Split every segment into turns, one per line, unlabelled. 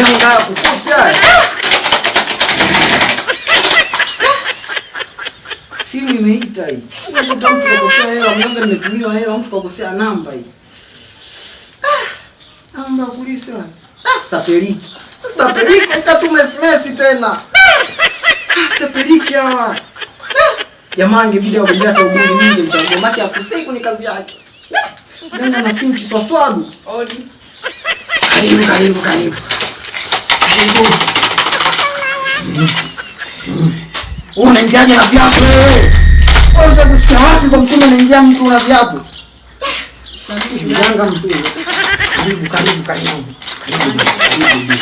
Mganga haya kufusi haya. Simu imeita hii. Unakuta mtu kakosea hela, mganga nimetumiwa hela, mtu kakosea namba hii. Namba polisi haya. Stapeliki. Stapeliki acha tu mesi tena. Stapeliki hawa. Jamange video bila hata ubuni mingi mchango maki akusei kwenye kazi yake. Nenda na simu kiswafadu.
Odi.
Karibu. Karibu. Unaingiaje na viatu wewe? Unataka kusikia wapi kwa mtume anaingia mtu na viatu? Mganga mtu. Karibu.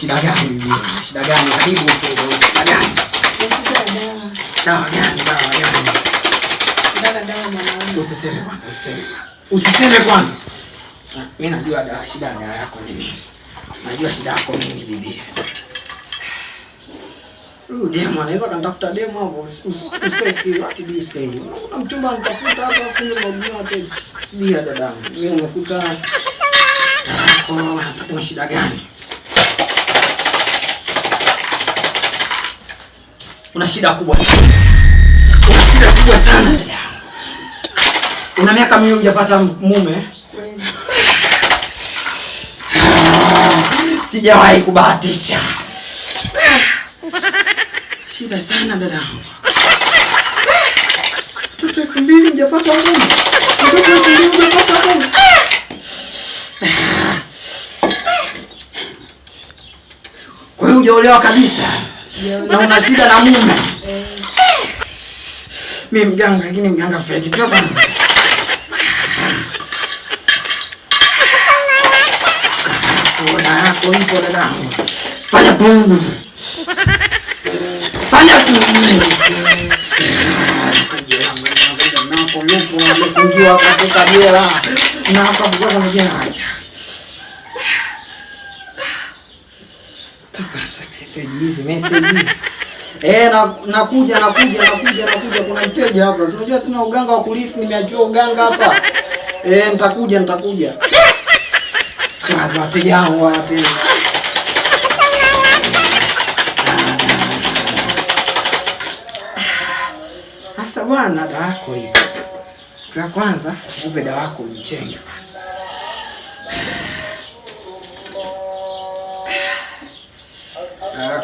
Shida gani? Karibu shida gani? Dawa gani? Mwanangu. Usiseme kwanza. Mimi najua shida yako nini. Najua shida yako nini bibi. Demo anaweza kanitafuta demo hapo. Usipesi what do you say? Kuna mchumba anitafuta hapa afunge mabuyu wateja. Subia dadangu. Mimi nimekuta kuna shida gani? Una shida kubwa sana. Dada. Una miaka mingi hujapata mume? Sijawahi kubahatisha. Shida sana dada. Mtoto 2000 hujapata mume. Mtoto 2000 hujapata mume. Kwa hiyo hujaolewa kabisa. Na una shida na mume. Mimi mganga, lakini mganga fake. Toa kwanza. Ona hapo ipo dada. Fanya pungu. Napo lupo umefungiwa katika jela. Na hapo kwa jela acha. Message. Nakuja. Kuna mteja hapa. Unajua tuna uganga wa polisi, nimeajua uganga hapa. Nitakuja. Sasa wateja wangu tena. Sasa bwana dawa yako hii. Kwa kwanza upe dawa yako ujichenge.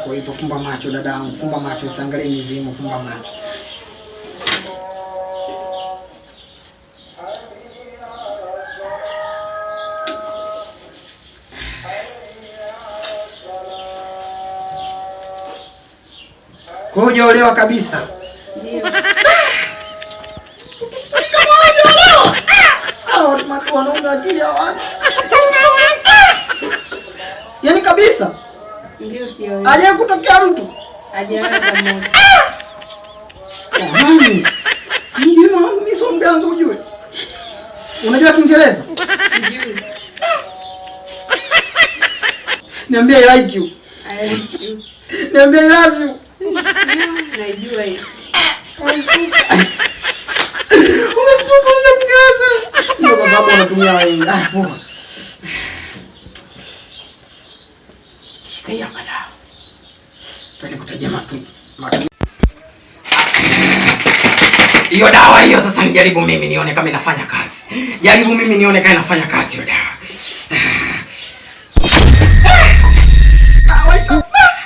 Kwa hiyo fumba macho dadangu, fumba macho, usiangalie mizimu, fumba macho. Kwa hiyo hujaolewa kabisa? Ndio. Watu wanaume akili hawana. Yaani kabisa?
Ndio sio.
Aje kutokea mtu?
Hajaona kama.
Mjima wangu mimi sio mganga ujue. Unajua Kiingereza?
Sijui.
Niambie I like you.
I like you.
Niambie I love you.
Najua hiyo.
Umeshtuka na Kiingereza. Ndio kwa sababu unatumia wewe. Poa. Shika ya mada. Twende kutajia matu. Hiyo dawa hiyo sasa nijaribu mimi nione kama inafanya kazi. Jaribu mimi nione kama inafanya kazi hiyo dawa.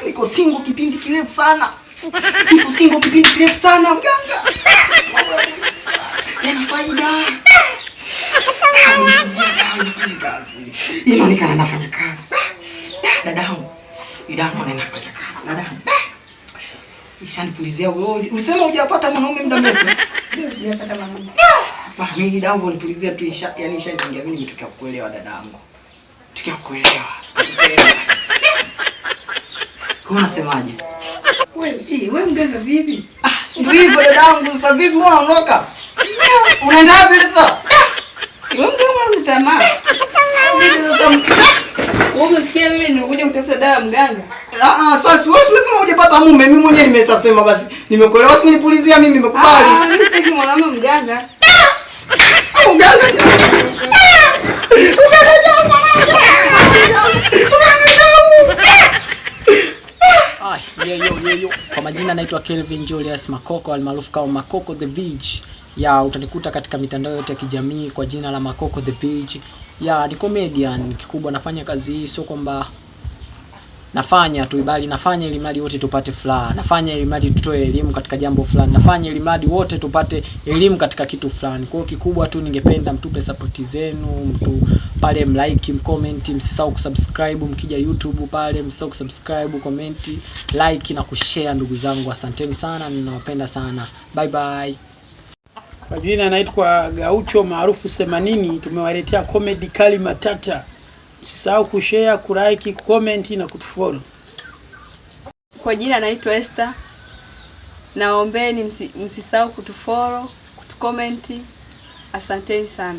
Niko single kipindi kirefu sana. Mganga. Yana faida. Inafanya kazi. Inaonekana inafanya kazi. Dadangu. Dadangu inafanya kazi. Dadangu. Nishanipulizia wewe. Usema hujapata mwanaume muda mrefu?
Ndio sijapata mwanaume.
Mimi dadangu nipulizia tu yani ishaingia mimi nimetokea kuelewa dadangu. Tukia kuelewa. Kwa unasemaje?
Wewe mganga vipi?
Ndio hivyo dadangu, sasa vipi mbona unaondoka? Unaenda wapi sasa?
Wewe mganga unatamaa. Wewe umefikia mimi nimekuja kutafuta dawa mganga?
Sasa wewe lazima ujepata mume. Mimi mwenyewe nimesasema basi. Nimekuelewa, usinipulizia mimi nimekubali.
Mimi sitaki mwanamume mganga.
Mganga.
Yo. Kwa majina naitwa Kelvin Julius Makoko almaarufu kama Makoko the Veg. Ya utanikuta katika mitandao yote ya kijamii kwa jina la Makoko the Veg. Ya ni comedian, kikubwa nafanya kazi hii sio kwamba nafanya tu bali nafanya ili mradi wote tupate furaha. Nafanya ili mradi tutoe elimu katika jambo fulani. Nafanya ili mradi wote tupate elimu katika kitu fulani. Kwa hiyo kikubwa tu ningependa mtupe support zenu, mtu pale mlike, mcomment, msisahau kusubscribe, mkija YouTube pale msisahau kusubscribe, comment, like na kushare ndugu zangu. Asanteni sana, ninawapenda sana. Bye bye.
Kwa jina naitwa Gaucho maarufu 80. Tumewaletea comedy kali matata. Msisahau kushare, kulike, kucomment na kutufollow.
Kwa jina naitwa Esther. Naombeni msisahau kutufollow, kutucomment. Asanteni sana.